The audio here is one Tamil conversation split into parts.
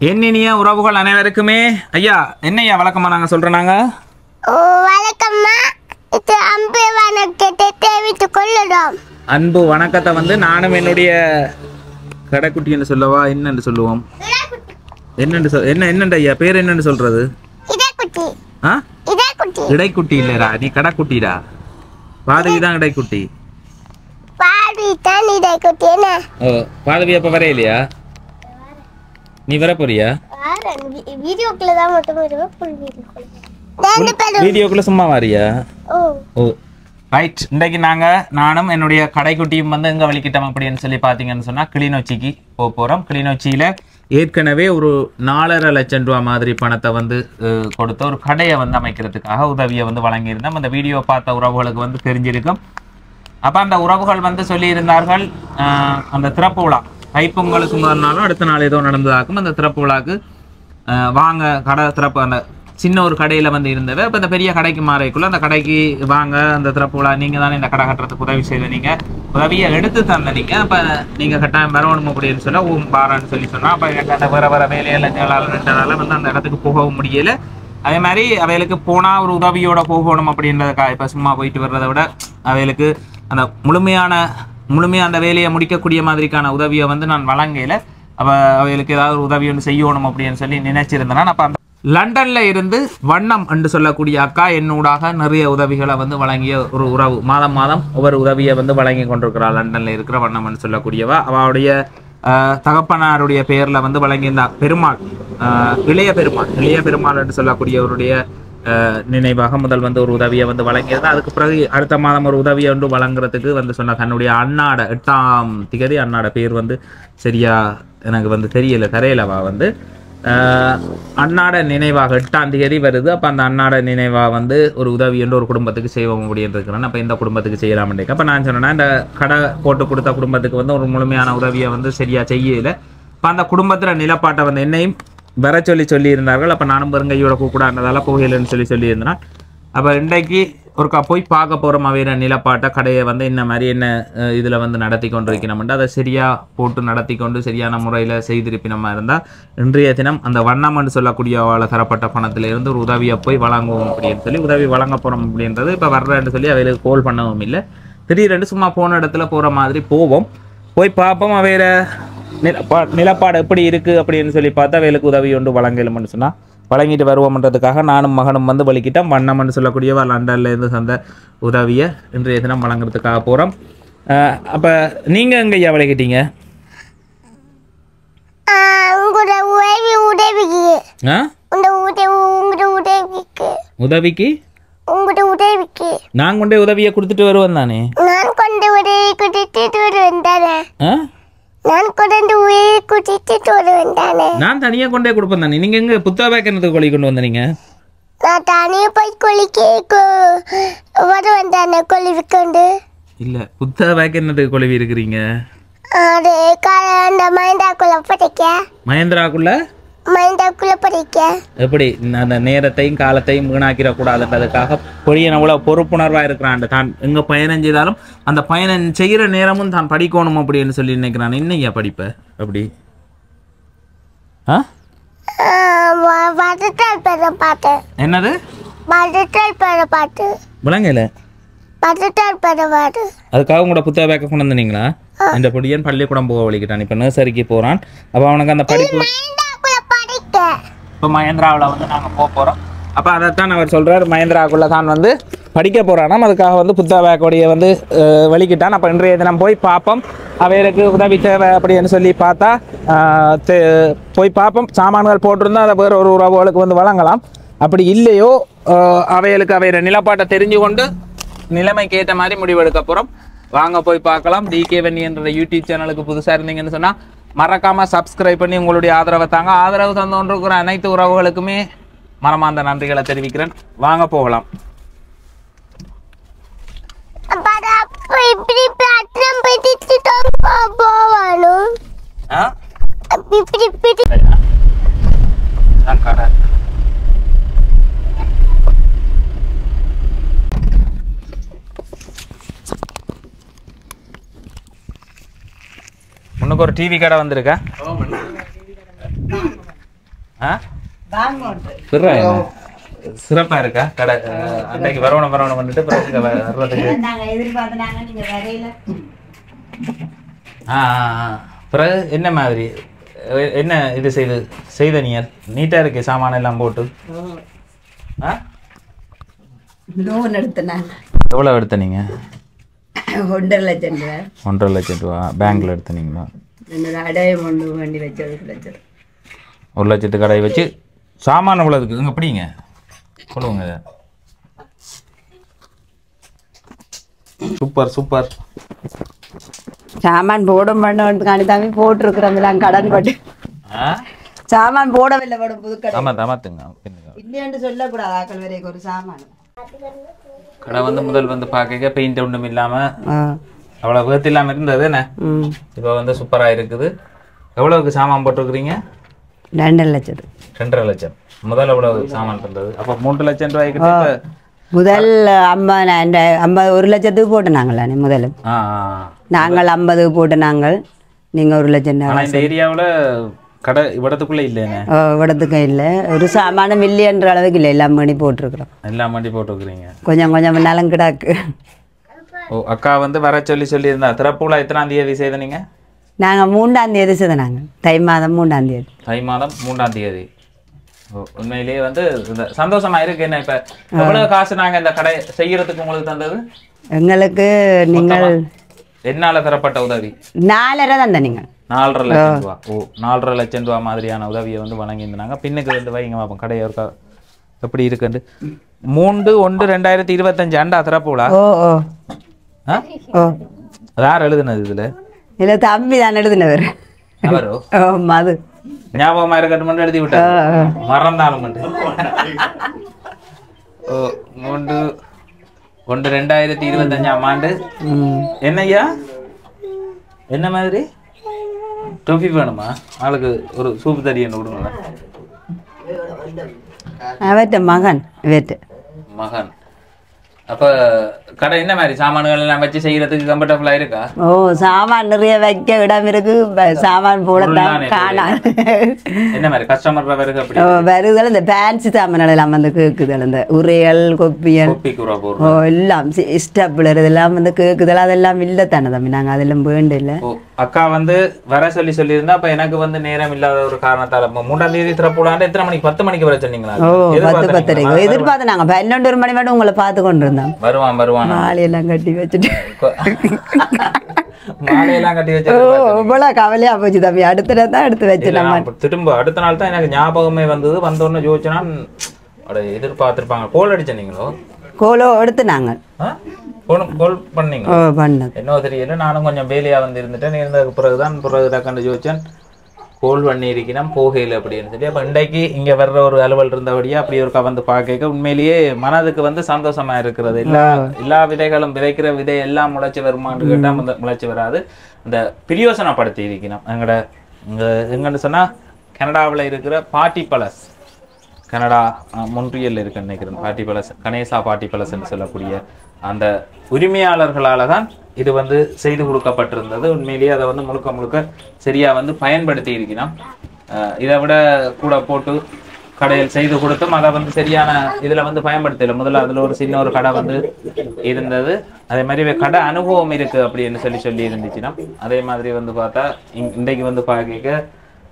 என்னினிய உறவுகள் அனைவருக்குமே ஐயா என்னையா வழக்கமா நாங்க சொல்றோம் நாங்க வணக்கம்மா இது அன்பு வணக்கத்தை தெரிவித்துக் கொள்கிறோம். அன்பு வணக்கத்தை வந்து நானும் என்னுடைய கடைக்குட்டி என்று சொல்லவா என்னன்னு சொல்லுவோம் என்னண்டு ஐயா பேர் என்னன்னு சொல்றது இடைக்குட்டி இடைக்குட்டி இல்லடா நீ கடைக்குட்டிடா பாதவி தான் இடைக்குட்டி பாடி தான் இடைக்குட்டி என்ன பாதவி அப்ப வரையிலையா நீ வர போறியா வீடியோக்குள்ள தான் மட்டும் வருவேன் ஃபுல் வீடியோக்குள்ள வீடியோக்குள்ள சும்மா வரியா ஓ ரைட் இன்றைக்கு நானும் என்னுடைய கடைக்குட்டியும் வந்து எங்க வலிக்கிட்டோம் அப்படின்னு சொல்லி பாத்தீங்கன்னு சொன்னா கிளிநொச்சிக்கு போக போறோம். கிளிநொச்சியில ஏற்கனவே ஒரு 4.5 லட்சம் ரூபாய் மாதிரி பணத்தை வந்து கொடுத்த ஒரு கடையை வந்து அமைக்கிறதுக்காக உதவியை வந்து வழங்கியிருந்தோம். அந்த வீடியோ பார்த்த உறவுகளுக்கு வந்து தெரிஞ்சிருக்கும். அப்ப அந்த உறவுகள் வந்து சொல்லியிருந்தார்கள் அந்த திறப்பு விழா தைப்பொங்கலுக்கு முதல் நாளும் அடுத்த நாள் ஏதோ நடந்ததாக்கும். அந்த திறப்பு விழாக்கு வாங்க கடை திறப்பு அந்த சின்ன ஒரு கடையில் வந்து இருந்தது. இப்போ இந்த பெரிய கடைக்கு மாறைக்குள்ள அந்த கடைக்கு வாங்க அந்த திறப்பு விழா நீங்கள் தானே இந்த கடை கட்டுறதுக்கு உதவி செய்த நீங்கள் உதவியை எடுத்து தந்த நீங்கள் அப்போ நீங்கள் கட்டாயம் வரணும் அப்படின்னு சொல்ல பாரான்னு சொல்லி சொன்னால் அப்போ எனக்கு வேறு வேலையில் நின்றால வந்து அந்த இடத்துக்கு போகவும் முடியலை. அதே மாதிரி அவைகளுக்கு போனால் ஒரு உதவியோட போகணும் அப்படின்றதுக்கா இப்போ சும்மா போயிட்டு வர்றதை விட அவைகளுக்கு அந்த முழுமையாக அந்த வேலையை முடிக்கக்கூடிய மாதிரிக்கான உதவியை வந்து நான் வழங்கல. அப்போ அவைகளுக்கு ஏதாவது உதவி ஒன்று செய்யணும் அப்படின்னு சொல்லி நினைச்சிருந்தேன். அப்போ அந்த லண்டன்ல இருந்து வண்ணம் என்று சொல்லக்கூடிய அக்கா என்னூடாக நிறைய உதவிகளை வந்து வழங்கிய ஒரு உறவு மாதம் ஒவ்வொரு உதவியை வந்து வழங்கி கொண்டிருக்கிறாள். லண்டன்ல இருக்கிற வண்ணம் என்று சொல்லக்கூடியவா அவளுடைய தகப்பனாருடைய பெயர்ல வந்து வழங்கியிருந்தா பெருமாள் இளைய பெருமாள் என்று சொல்லக்கூடியவருடைய நினைவாக முதல் வந்து ஒரு உதவியை வந்து வழங்கியது. அதுக்கு பிறகு அடுத்த மாதம் ஒரு உதவியை ஒன்று வழங்குறதுக்கு வந்து சொன்ன தன்னுடைய அண்ணாட 8ஆம் திகதி அண்ணாட பேர் வந்து சரியா எனக்கு வந்து தெரியலவா வந்து அண்ணாட நினைவாக 8ஆம் தேதி வருது. அப்போ அந்த அண்ணாட நினைவாக வந்து ஒரு உதவி என்று ஒரு குடும்பத்துக்கு செய்வோம் அப்படின்னு இருக்கிறேன். அப்போ இந்த குடும்பத்துக்கு செய்யலாம்னு அப்போ நான் சொன்னேன்னா இந்த கடை போட்டு கொடுத்த குடும்பத்துக்கு வந்து ஒரு முழுமையான உதவியை வந்து சரியாக செய்யலை. இப்போ அந்த குடும்பத்தில் நிலப்பாட்டை வந்து என்னையும் வர சொல்லியிருந்தார்கள். அப்போ நானும் பெருங்கையோட கூடாண்டதால போகலன்னு சொல்லியிருந்தேன். அப்போ இன்றைக்கு ஒருக்கா போய் பார்க்க போகிறோம் அவையிற நிலப்பாட்டை கடையை வந்து இந்த மாதிரி என்ன இதில் வந்து நடத்தி கொண்டிருக்கணும்ட்டு அதை சரியாக போட்டு நடத்தி கொண்டு சரியான முறையில் செய்திருப்பினமா இருந்தால் இன்றைய தினம் அந்த வண்ணம்னு சொல்லக்கூடிய அவளை தரப்பட்ட பணத்திலிருந்து ஒரு உதவியை போய் வழங்குவோம் அப்படின்னு சொல்லி உதவி வழங்க போகிறோம் அப்படின்றது இப்போ வர்றேன்னு சொல்லி அவைகளுக்கு கோல் பண்ணவும் இல்லை. திடீரென்று சும்மா போன இடத்துல போகிற மாதிரி போய் பார்ப்போம் அவையிற நிலப்பாடு எப்படி இருக்குது அப்படின்னு சொல்லி பார்த்தா அவைகளுக்கு உதவி ஒன்று வழங்கலும்னு சொன்னால் வழங்கிட்டு வருவோம்ன்றதுக்காக நானும் மகனும் வந்து வலிக்கிட்டோம். வண்ணம்னு சொல்லக்கூடியவா லண்டன்லேருந்து சந்த உதவியை இன்றைய தினம் வழங்குறதுக்காக போகிறோம். அப்போ நீங்கள் எங்கேயா வலிக்கிட்டீங்க? உதவிக்கு நான் கொண்டே உதவியை கொடுத்துட்டு வருவேன் தானே நான் தனியா கொண்டே கொடுப்பேன் தானே. நீங்க எங்க புத்தக பேக்கனத்துக்கு கொழி கொண்டு வந்தீங்க? நான் தனியா போய் கொழிக்கு வருவேன் தானே கொழிவிக்கொண்டு. இல்ல புத்தக பேக்கனத்துக்கு கொழுவி இருக்கிறீங்க அது அந்த மஹிந்திராக்குள்ள படிக்க எப்படி அந்த நேரத்தையும் காலத்தையும் வீணாக்கிற கூடாதுன்றதுக்காக பொழியன் அவ்வளவு பொறுப்புணர்வா இருக்கிறான். தான் எங்க பயணம் செய்தாலும் அந்த பயணம் செய்யற நேரமும் தான் படிக்கணும் அப்படின்னு சொல்லி நினைக்கிறான். இன்னையா படிப்ப அப்படி என்னது விளங்கல அதுக்காக உங்களோட புத்தக பேக்க கொண்டு வந்தீங்களா? இந்த பொடியன் பள்ளிக்கூடம் போக வலிக்கிட்டான். இப்ப நர்சரிக்கு போறான். அப்ப அவனுக்கு அந்த படிப்பு இப்போ மஹேந்திராவில் வந்து நாங்கள் போக போகிறோம். அப்போ அதைத்தான் அவர் சொல்கிறார் மஹேந்திராவுக்குள்ளே தான் வந்து படிக்க போகிறானாம். அதுக்காக வந்து புத்தக பேக்கோடைய வந்து வலிக்கிட்டான். அப்போ இன்றைய தினம் போய் பார்ப்போம் அவைகளுக்கு உதவி தேவை அப்படின்னு சொல்லி பார்த்தா போய் பார்ப்போம். சாமான்கள் போட்டிருந்தா அதை வேறு ஒரு உறவுகளுக்கு வந்து வழங்கலாம். அப்படி இல்லையோ அவைகளுக்கு அவையோட நிலப்பாட்டை தெரிஞ்சு கொண்டு நிலைமைக்கு ஏற்ற மாதிரி முடிவெடுக்க போகிறோம். வாங்க போய் பார்க்கலாம். டிகே வன்னி என்ற யூடியூப் சேனலுக்கு புதுசாக இருந்தீங்கன்னு சொன்னால் மறக்காம சப்ஸ்கிரைப் பண்ணி உங்களுடைய ஆதரவை தாங்க. ஆதரவு தந்து கொண்டிருக்கிற அனைத்து உறவுகளுக்குமே மனமார்ந்த நன்றிகளை தெரிவிக்கிறேன். வாங்க போகலாம். உனக்கு ஒரு டிவி கடை வந்திருக்கா? ஆ சிறப்பா இருக்கா கடை அன்றைக்கு வரவணும் வந்துட்டு வர்றதுக்கு பிறகு என்ன மாதிரி என்ன இது செய்த நீர் நீட்டா இருக்கு சாமான எல்லாம் போட்டு லோன் எடுத்தேன். எவ்வளவு எடுத்த நீங்க? 1.5 லட்சம் ரூபா. 1.5 லட்சம் ரூபா பேங்க்ல எடுத்தீங்களா? என்னோட அடையம் ஒன்று வேண்டி வச்சது 1 லட்சத்து கடை வச்சு சாமான எவ்வளவுக்கு இங்க எப்படிங்க சொல்லுங்க. Super super. சாமான் போட மாட்டோம் தம்பி போட்டிருக்கிறோம் கடன் பட்டு சாமான் போடவில்லை போடும் புது கடை. ஆமா தாமாத்துங்க இல்லையாண்டு சொல்லக்கூடாது ஆக்கள் வரைக்கும் ஒரு சாமான் கடை வந்து முதல் வந்து பார்க்க பெயிண்ட் ஒன்றும் இல்லாம அவ்வளவு வேர்த்து இல்லாம இருந்தது என்ன இப்போ வந்து சூப்பரா இருக்குது. எவ்வளவுக்கு சாமான் போட்டிருக்கிறீங்க? 2.5 லட்சம். 2.5 லட்சம். முதல் எவ்வளவு சாமான் இருந்தது? அப்ப 3 லட்சம் ரூபாய்க்கு முதல் 1 லட்சத்துக்கு போட்டு நாங்களே முதல்ல நாங்கள் 50 போட்டு நாங்கள் நீங்க 1 லட்சம். இந்த ஏரியாவில் கடை இவடத்துக்குள்ள இல்லைண்ணே? இவடத்துக்கு இல்லை ஒரு சாமான மில்லியன்ற அளவுக்கு இல்லை. எல்லாம் மணி போட்டிருக்கிறோம். எல்லாம் மணி போட்டுருக்குறீங்க. கொஞ்சம் கொஞ்சம் நலம் கிடாக்கு. ஓ அக்கா வந்து வர சொல்லி இருந்தா திறப்புல எத்தனாம் தேதி செய்த நீங்க? நாங்கள் 3ஆம் தேதி செய்த நாங்கள் தை மாதம் 3ஆம் தேதி. தை மாதம் 3ஆம் தேதி. உண்மையிலேயே வந்து சந்தோஷமா இருக்கு. என்ன இப்ப எவ்வளவு காசு நாங்க இந்த கடை செய்யறதுக்கு உங்களுக்கு தந்தது? எங்களுக்கு நீங்கள் என்னால தரப்பட்ட உதவி 4.5 தந்த நீங்கள் 4.5 லட்சம் ரூபா. ஓ 4.5 லட்சம் ரூபா மாதிரியான உதவியை வந்து வழங்கியிருந்தாங்க. பின்னுக்கு வந்து வைங்க பார்ப்போம் கடை இருக்கா எப்படி இருக்குன்னு. 3/1/2025 அண்டா திறப்புலா? ஓ ஓ ஓ யார் எழுதுனது இதுல? இல்லை தம்பி தான் எழுதினவர். அவரோ? ஓ மது ஞாபகமா இருக்கட்டும் மட்டும் எழுதி விட்டாரு மறந்தாலும் மட்டும். ஓ 3/1/2025 ஆண்டு. என்னய்யா என்ன மாதிரி டொஃபி வேணுமா? ஆளுக்கு ஒரு சூப் தடி என்ன விடுங்களா? அவற்ற மகன் மகன். அப்ப கடை என்ன மாதிரி சாமான்கள் எல்லாம் வச்சு செய்யறதுக்கு கம்ஃபர்டபுளா இருக்கா? ஓ சாமான் நிறைய வைக்க இடம் இருக்கு. சாமான் போடத்தான் காணாது. என்ன மாதிரி கஸ்டமர் வருது? அப்படி வருதல் இந்த ஃபேன்சி சாமான்கள் எல்லாம் வந்து கேக்குதல். இந்த உரையல் கொப்பியல் எல்லாம் ஸ்டெப்லர் இதெல்லாம் வந்து கேக்குதல். அதெல்லாம் இல்லை தானே தம்பி நாங்க அதெல்லாம் வேண்டு இல்லை. அக்கா வந்து வர சொல்லியிருந்தா அப்ப எனக்கு வந்து நேரம் இல்லாத ஒரு காரணத்தால 3ஆம் தேதி திறப்புலாண்டு எத்தனை மணிக்கு? 10 மணிக்கு வர சொன்னீங்களா? 10:10 எதிர்பார்த்து நாங்க 11 மணி மட்டும் உங்களை பார்த்து கொண்டு இருந்தோம். வருவான் மாலையெல்லாம் கட்டி வச்சுட்டு மாலையெல்லாம் கட்டி வச்சு இவ்வளவு கவலையா போச்சு தம்பி. அடுத்த தான் எடுத்து வச்சு திரும்ப அடுத்த நாள் தான் எனக்கு ஞாபகமே வந்தது. வந்தோடனே யோசிச்சுனா எதிர்பார்த்திருப்பாங்க. கோல் அடிச்ச நீங்களோ? கோலோ எடுத்து நாங்க கோல் பண்ணீங்க? என்ன தெரியல. நானும் கொஞ்சம் வேலையா வந்து இருந்துட்டேன். இருந்ததுக்கு பிறகுதான் கண்டு யோசிச்சேன் கோல் பண்ணி இருக்கிறேன் போகையில் அப்படின்னு சொல்லி. அப்போ இன்றைக்கு இங்கே வர்ற ஒரு அலுவல் இருந்தபடியா அப்படி ஒரு வந்து பார்க்க உண்மையிலேயே மனதுக்கு வந்து சந்தோஷமா இருக்கிறது. எல்லா விதைகளும் விதைக்கிற விதை எல்லாம் முளைச்சி வருமானு கேட்டால் முளைச்சி வராது. இந்த பிரியோசனப்படுத்தி இருக்கணும். எங்கன்னு சொன்னால் கனடாவில் இருக்கிற பாட்டி பலஸ், கனடா மொன்ட்ரியல் இருக்குன்னு நினைக்கிறேன். பாட்டி பலஸ் கணேசா பாட்டி பலஸ்ன்னு சொல்லக்கூடிய அந்த உரிமையாளர்களால் தான் இது வந்து செய்து கொடுக்கப்பட்டிருந்தது. உண்மையிலேயே அதை வந்து முழுக்க சரியா வந்து பயன்படுத்தி இருக்கணும். இதை விட கூட போட்டு கடையில் செய்து கொடுத்தும் அதை வந்து சரியான இதுல வந்து பயன்படுத்தல. முதல்ல அதுல ஒரு சின்ன ஒரு கடை வந்து இருந்தது. அதே மாதிரி கடை அனுபவம் இருக்கு அப்படின்னு சொல்லி இருந்துச்சுன்னா அதே மாதிரி வந்து பார்த்தா இன்றைக்கு வந்து பார்க்க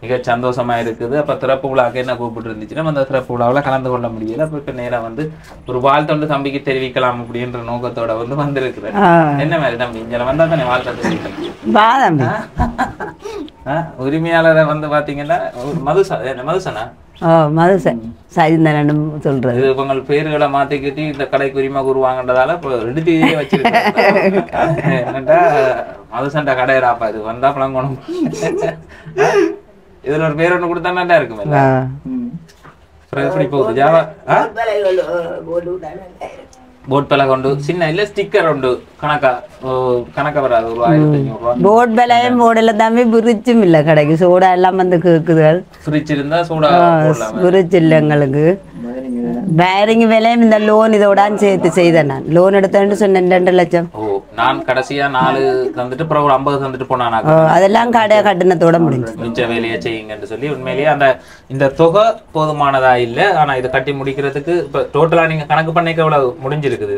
மிக சந்தோஷமா இருக்குது. அப்ப திறப்பு விழாக்கு என்ன கூப்பிட்டு இருந்துச்சுன்னா அந்த திறப்பு விழாவில் கலந்து கொள்ள முடியல. அப்ப இப்ப நேரம் வந்து ஒரு வாழ்த்தொண்டு தம்பிக்கு தெரிவிக்கலாம் அப்படின்ற நோக்கத்தோட வந்து வந்திருக்கிறேன். என்ன மாதிரி தம்பி இங்க வந்தா தானே வாழ்த்த தெரிவிக்கலாம். உரிமையாளரை வந்து பாத்தீங்கன்னா மதுசனா சொல்றது இது உங்கள் பேர்களை மாத்திக்கிட்டு இந்த கடைக்கு உரிமை கூறுவாங்கன்றதால இப்போ எடுத்து வச்சிருக்கேன். என்னட்டா மதுசண்டா கடையராப்பா இது வந்தா பழங்கணும். இதுல ஒரு பேர் ஒண்ணு கொடுத்தா நல்லா இருக்கும். எப்படி போகுது ஜாவா போட் பலகை உண்டு சின்ன இல்ல ஸ்டிக்கர் உண்டு கணக்கா வராது. ஒரு 1500 ரூபா போட் பலகையும் போடல தம்பி. பிரிச்சும் இல்ல கடைக்கு சோடா எல்லாம் வந்து கேக்குது. ஃப்ரிட்ஜ் இருந்தா சோடா போடலாம். ஃப்ரிட்ஜ் இல்ல எங்களுக்கு. வயரிங் விலையும் இந்த லோன் இதோட சேர்த்து செய்தேன் நான் லோன் எடுத்தேன்னு சொன்னேன் 2 லட்சம். நான் கடைசியா 4 தந்துட்டு அப்புறம் ஒரு 50 தந்துட்டு போனான். அதெல்லாம் கடை கட்டணத்தோட முடிஞ்சு மிச்ச வேலையை செய்யுங்கன்னு சொல்லி உண்மையிலேயே அந்த இந்த தொகை போதுமானதா இல்ல. ஆனா இதை கட்டி முடிக்கிறதுக்கு இப்ப டோட்டலா நீங்க கணக்கு பண்ணிக்க எவ்வளவு முடிஞ்சிருக்குது?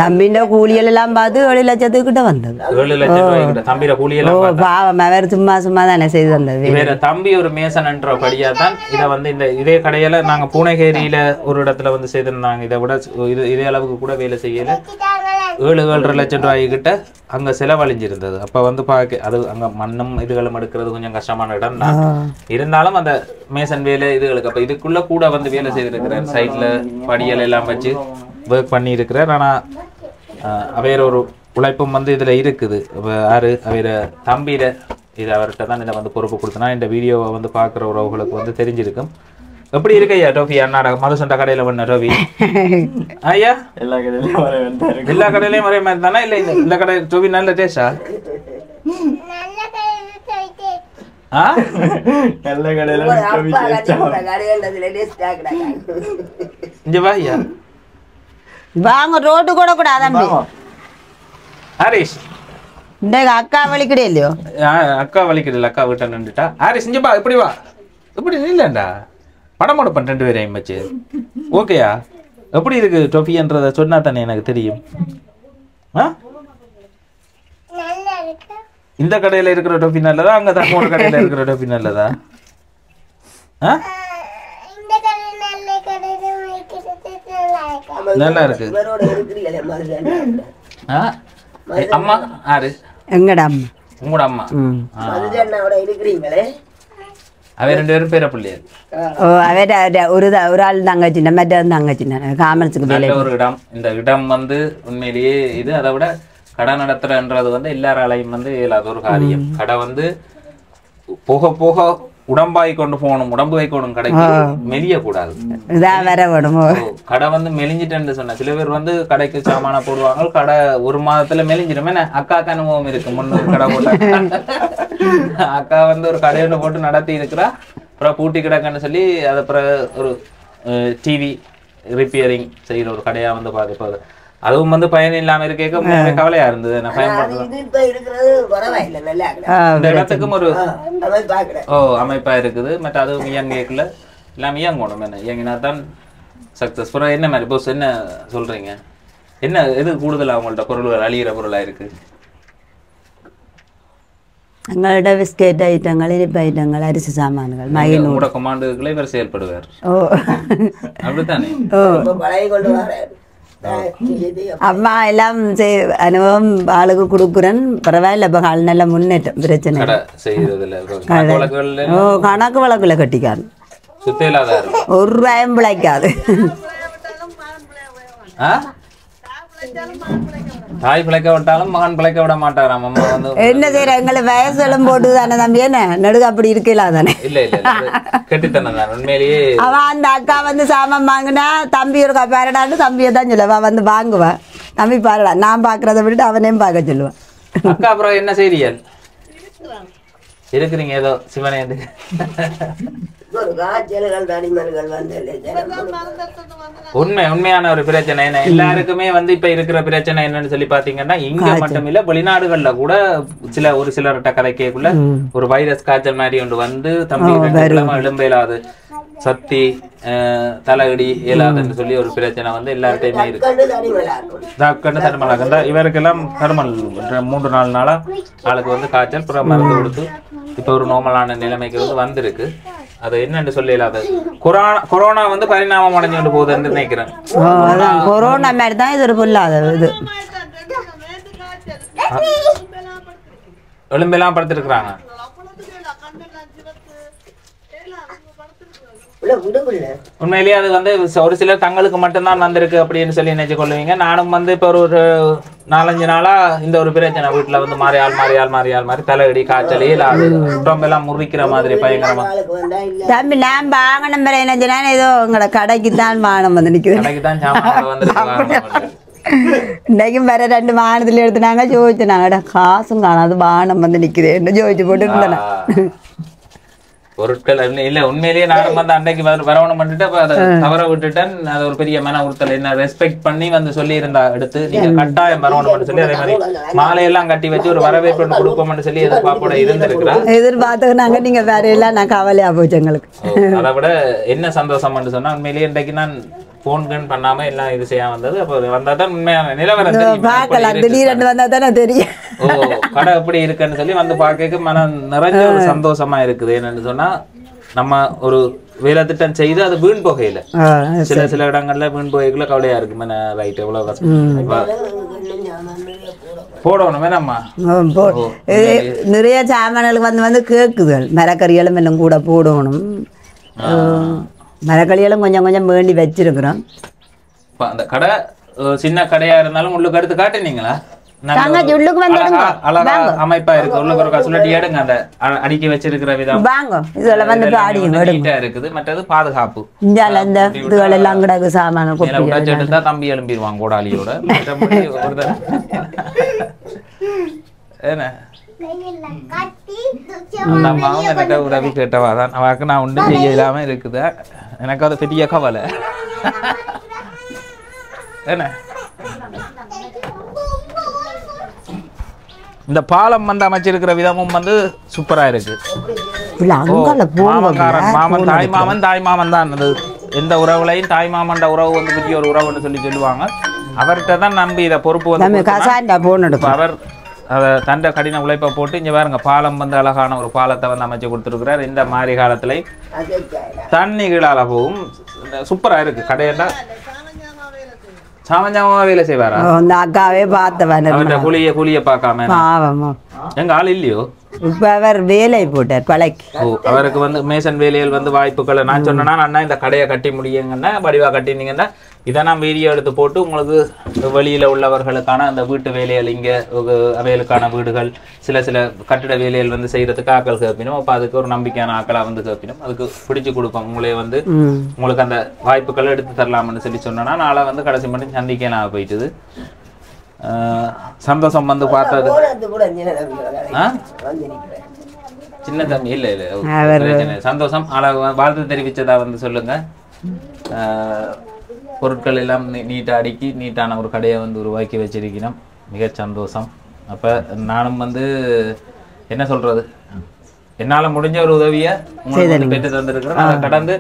தம்பின்ற கூலியல் எல்லாம் பார்த்து 7 லட்சத்துக்கிட்ட வந்தது. 7 லட்சம் ரூபாய்க்கிட்ட தம்பிர கூலியெல்லாம் பாவம் அவர் சும்மா தானே செய்து வந்தது. வேற தம்பி ஒரு மேசன்ன்ற படியா தான் இதை வந்து இந்த இதே கடையில நாங்க பூனகேரியில ஒரு இடத்துல வந்து செய்திருந்தாங்க. இதை விட இதே அளவுக்கு கூட வேலை செய்யல. 7-7.5 லட்சம் ரூபாய் கிட்ட அங்க செலவழிஞ்சிருந்தது. அப்ப வந்து பாக்க அது அங்க மண்ணும் இதுகளும் எடுக்கிறது கொஞ்சம் கஷ்டமான இடம் தான். இருந்தாலும் அந்த மேசன் வேலை இதுகளுக்கு அப்ப இதுக்குள்ள கூட வந்து வேலை செய்திருக்கிறார். சைட்ல படியல் எல்லாம் வச்சு ஒர்க் பண்ணி இருக்கிறார். ஆனா வேற ஒரு உழைப்பும் வந்து இதுல இருக்குது. யாரு வேற தம்பியில இது அவர்கிட்ட தான் இதை வந்து பொறுப்பு கொடுத்தனா இந்த வீடியோவை வந்து பாக்குற உறவுகளுக்கு வந்து தெரிஞ்சிருக்கும். எப்படி இருக்கு ஐயா டோஃபி? அண்ணா மதுசண்ட கடையில பண்ண டோஃபி ஐயா எல்லா கடையிலயும் ஒரே மாதிரி தானா? இல்ல இந்த கடை டோஃபி நல்ல டேஸ்டா? நல்ல கடையில இங்க வா ஐயா வாங்க ரோட்டு கூட கூடாது. ஹரிஷ் இந்த அக்கா வலிக்கிடே இல்லையோ? அக்கா வலிக்கிடல, அக்கா வீட்டை நின்றுட்டா. ஹரிஷ் இங்க வா, இப்படி வா, இப்படி இல்லண்டா படம் எடுப்பேன் 2 பேரையும் வச்சு. ஓகேயா? எப்படி இருக்கு டொஃபின்றத சொன்னா தானே எனக்கு தெரியும். இந்த கடையில இருக்கிற டொஃபி நல்லதா அங்க தம்மோட கடையில இருக்கிற டொஃபி நல்லதா? நல்லா இருக்கு. அம்மா யாரு? எங்கட அம்மா. உங்களோட அம்மா? அவ 2 பேரும் பேர பிள்ளையாரு. ஒரு ஆள் தங்கச்சி, மற்ற தங்கச்சி காமர்ஸுக்கு வேலை. ஒரு இடம், இந்த இடம் வந்து உண்மையிலேயே இது அதை விட கடை நடத்துறன்றது வந்து எல்லாராலையும் வந்து இயலாத ஒரு காரியம். கடை வந்து போக போக உடம்பாய் கொண்டு போகணும், உடம்பு வைக்கணும். கடைக்கு மெலிய கூடாது. கடை வந்து மெலிஞ்சிட்டேன்னு சொன்ன சில பேர் வந்து கடைக்கு சாமான போடுவாங்க. கடை ஒரு மாதத்துல மெலிஞ்சிடும். அக்காக்கு அனுபவம் இருக்கு. முன்னூறு கடை போட்ட அக்கா வந்து ஒரு கடையில போட்டு நடத்தி இருக்கிறா. அப்புறம் பூட்டி கிடக்குன்னு சொல்லி அது அப்புறம் ஒரு டிவி ரிப்பேரிங் செய்யற ஒரு கடையா வந்து பார்க்க அதுவும் வந்து பயன் இல்லாம இருக்க கவலையா இருந்தது. நான் இந்த இடத்துக்கும் ஒரு அமைப்பா இருக்குது. மற்ற அதுவும் இயங்கல எல்லாம் இயங்கணும். என்ன இயங்கினா தான் சக்சஸ்ஃபுல்லா. என்ன மாதிரி போஸ் என்ன சொல்றீங்க? என்ன எது கூடுதலா அவங்கள்ட்ட பொருள்கள் அழிகிற பொருளா இருக்கு? எங்களோட பிஸ்கெட் ஐட்டங்கள், இனிப்பு ஐட்டங்கள், அரிசி சாமான்கள், உங்களோட கமாண்டுகளை இவர் செயல்படுவார். அப்படித்தானே? அம்மா எல்லாம் அனுபவம் ஆளுக்கு கொடுக்குறேன். பரவாயில்ல, இப்ப நல்ல முன்னேற்றம். பிரச்சனை கணக்கு வழக்குல கட்டிக்காது, ஒரு ரூபாயும் பிழைக்காது. தாய் பிழைக்க விட்டாலும் மகன் பிழைக்க விட மாட்டாராம். அம்மா வந்து என்ன செய்யற, எங்களை வயசுலும் போட்டு தானே தம்பி, என்ன நடுக அப்படி இருக்கலாம் தானே. இல்ல இல்ல கெட்டித்தனம் தான் உண்மையிலேயே. அவன் அந்த அக்கா வந்து சாமான் வாங்கினா தம்பி ஒரு பாருடான்னு தம்பியை தான் சொல்லுவா, வந்து வாங்குவான். தம்பி பாருடா, நான் பாக்குறத விட்டுட்டு அவனையும் பார்க்க சொல்லுவான். அக்கா அப்புறம் என்ன செய்தியல் இருக்கிறீங்க? ஏதோ சிவனே உண்மையான ஒரு பிரச்சனை என்ன எல்லாருக்குமே வந்து இப்ப இருக்கிற பிரச்சனை என்னன்னு சொல்லி பாத்தீங்கன்னா, இங்க மட்டும் இல்ல வெளிநாடுகள்ல கூட ஒரு சிலர்கிட்ட கதைக்குள்ள ஒரு வைரஸ் காய்ச்சல் மாதிரி ஒன்று வந்து தம்பி எழும்பேலாது, சத்தி, தலையடி இயலாதுன்னு சொல்லி ஒரு பிரச்சனை வந்து எல்லார்ட்டையுமே இருக்கு. தருமலாக இவருக்கெல்லாம் தருமல் 3-4 நாளா ஆளுக்கு வந்து காய்ச்சல், புற மருந்து கொடுத்து இப்ப ஒரு நார்மலான நிலைமைக்கு வந்து வந்திருக்கு. அது என்னன்னு சொல்லலாது. கொரோனா வந்து பரிணாமம் அடைஞ்சு கொண்டு போகுதுன்னு நினைக்கிறேன். கொரோனா மாதிரி தான் இது பொல்லாத இது. எலும்பெல்லாம் படுத்திருக்கிறாங்க. உண்மையிலேயே அது வந்து ஒரு சிலர் தங்களுக்கு மட்டும்தான் வந்திருக்கு அப்படின்னு சொல்லி நினைச்சு கொள்ளுவீங்க. நானும் வந்து இப்ப ஒரு 4-5 நாளா இந்த ஒரு பிரச்சனை வீட்டுல வந்து மாறி தலையடி, காய்ச்சல், உடம்பு எல்லாம் முறிக்கிற மாதிரி பயங்கரமா. தம்பி நான் வாங்கின முறை என்ன ஏதோ உங்களோட கடைக்கு தான் வாகனம் வந்து நிக்குது. கடைக்கு தான் சாமான் வந்து இன்னைக்கும் வேற 2 வாகனத்துல எடுத்துனாங்க. ஜோதிச்சுனாங்கடா காசும் காணாது, வாகனம் வந்து நிக்குது என்ன ஜோதிச்சு போட்டு இருந்தேன். பொருட்கள் இல்ல உண்மையிலேயே நானும் வந்து அன்றைக்கு வரவணும் பண்ணிட்டு அப்ப அதை தவற விட்டுட்டேன். அது ஒரு பெரிய மன உறுத்தல். என்ன ரெஸ்பெக்ட் பண்ணி வந்து சொல்லி இருந்தா எடுத்து நீங்க கட்டாயம் வரவணும் சொல்லி அதே மாதிரி மாலையெல்லாம் கட்டி வச்சு ஒரு வரவேற்பு கொடுப்போம்னு சொல்லி எதிர்பார்ப்போட இருந்திருக்கிறா. எதிர்பார்த்துனாங்க நீங்க வேற எல்லாம் நான் கவலையா போச்சு எங்களுக்கு. அதை விட என்ன சந்தோஷம் சொன்னா உண்மையிலேயே இன்றைக்கு நான் போன் பண்ணாம எல்லாம் இது செய்யாம வந்தது. அப்ப வந்தாதான் உண்மையான நிலவரம் பார்க்கலாம். திடீர்னு வந்தா தானே தெரியும். ஓ கடை எப்படி இருக்குன்னு சொல்லி வந்து பார்க்க மனம் நிறைஞ்ச ஒரு சந்தோஷமா இருக்குது. என்னன்னு சொன்னா நம்ம ஒரு வேலை திட்டம் செய்து அது வீண் போகையில சில இடங்கள்ல வீண் போகைக்குள்ள கவலையா இருக்கு. ரைட் எவ்வளவு கஷ்டம் போடணுமே நம்ம நிறைய சாமான்களுக்கு வந்து கேக்குது. மரக்கறிகளும் எல்லாம் கூட போடணும். மரக்கறிகளும் கொஞ்சம் கொஞ்சம் வேண்டி வச்சிருக்கிறோம். அந்த கடை சின்ன கடையா இருந்தாலும் உள்ளுக்கு எடுத்து காட்டுனீங்களா? அழகா அமைப்பா இருக்கு. உள்ளுக்கு ஒரு கசுலட்டி எடுங்க. அந்த அடுக்கி வச்சிருக்கிற விதம் இருக்குது. மற்றது பாதுகாப்பு எல்லாம் கிடக்கு சாமான எடுத்தா தம்பி எழும்பிடுவாங்க கோடாலியோட. என்ன அந்த அம்மாவும் எனக்கு உதவி கேட்டவாதான் அவாக்கு நான் ஒன்றும் செய்ய இல்லாம இருக்குது. எனக்கு அது பெரிய கவலை. என்ன இந்த பாலம் வந்து அமைச்சிருக்கிற விதமும் வந்து சூப்பரா இருக்கு. மாமன் தாய் மாமன் தான். அது எந்த உறவுலையும் தாய் மாமன் உறவு வந்து பெரிய ஒரு உறவுன்னு சொல்லுவாங்க. அவர்கிட்ட தான் நம்பி இதை பொறுப்பு வந்து அவர் அதை தண்டை கடின உழைப்பை போட்டு இங்கே பாருங்க பாலம் வந்து அழகான ஒரு பாலத்தை வந்து அமைச்சு கொடுத்துருக்கிறார். இந்த மாதிரி காலத்துல தண்ணி கீழால போகும். சூப்பரா இருக்கு. கடையெல்லாம் சாமஞ்சாம வேலை செய்வாரா? அந்த அக்காவே பார்த்தவன் கூலிய பார்க்காம எங்க ஆள் இல்லையோ. இப்ப அவர் வேலை போட்டார் பழைக்கு. அவருக்கு வந்து மேசன் வேலையில் வந்து வாய்ப்புகளை நான் சொன்னா அண்ணா இந்த கடையை கட்டி முடியுங்கன்னா வடிவா கட்டினீங்கன்னா இதை நான் வீடியோ எடுத்து போட்டு உங்களுக்கு வெளியில உள்ளவர்களுக்கான அந்த வீட்டு வேலைகள் இங்க அவைகளுக்கான வீடுகள் சில கட்டிட வேலைகள் வந்து செய்யறதுக்கு ஆக்கள் கேட்பினோம். அப்ப அதுக்கு ஒரு நம்பிக்கையான ஆக்களா வந்து கேட்பினோம். அதுக்கு பிடிச்சு கொடுப்போம். உங்களே வந்து உங்களுக்கு அந்த வாய்ப்புகளை எடுத்து தரலாம்னு சொல்லி சொன்னா நாளை வந்து கடைசி மட்டும் சந்திக்க நான் போயிட்டுது. சந்தோஷம் வந்து பார்த்தது. சின்ன தம்பி இல்ல சந்தோஷம். வாழ்த்து தெரிவிச்சதா வந்து சொல்லுங்க. பொருட்கள் எல்லாம் நீட்டா அடுக்கி நீட்டான ஒரு கடையை வந்து உருவாக்கி வச்சிருக்கணும். மிக சந்தோஷம். அப்ப நானும் வந்து என்ன சொல்றது என்னால முடிஞ்ச ஒரு உதவியை உங்களுக்கு பெற்று தந்திருக்கிறேன். அதை கடந்து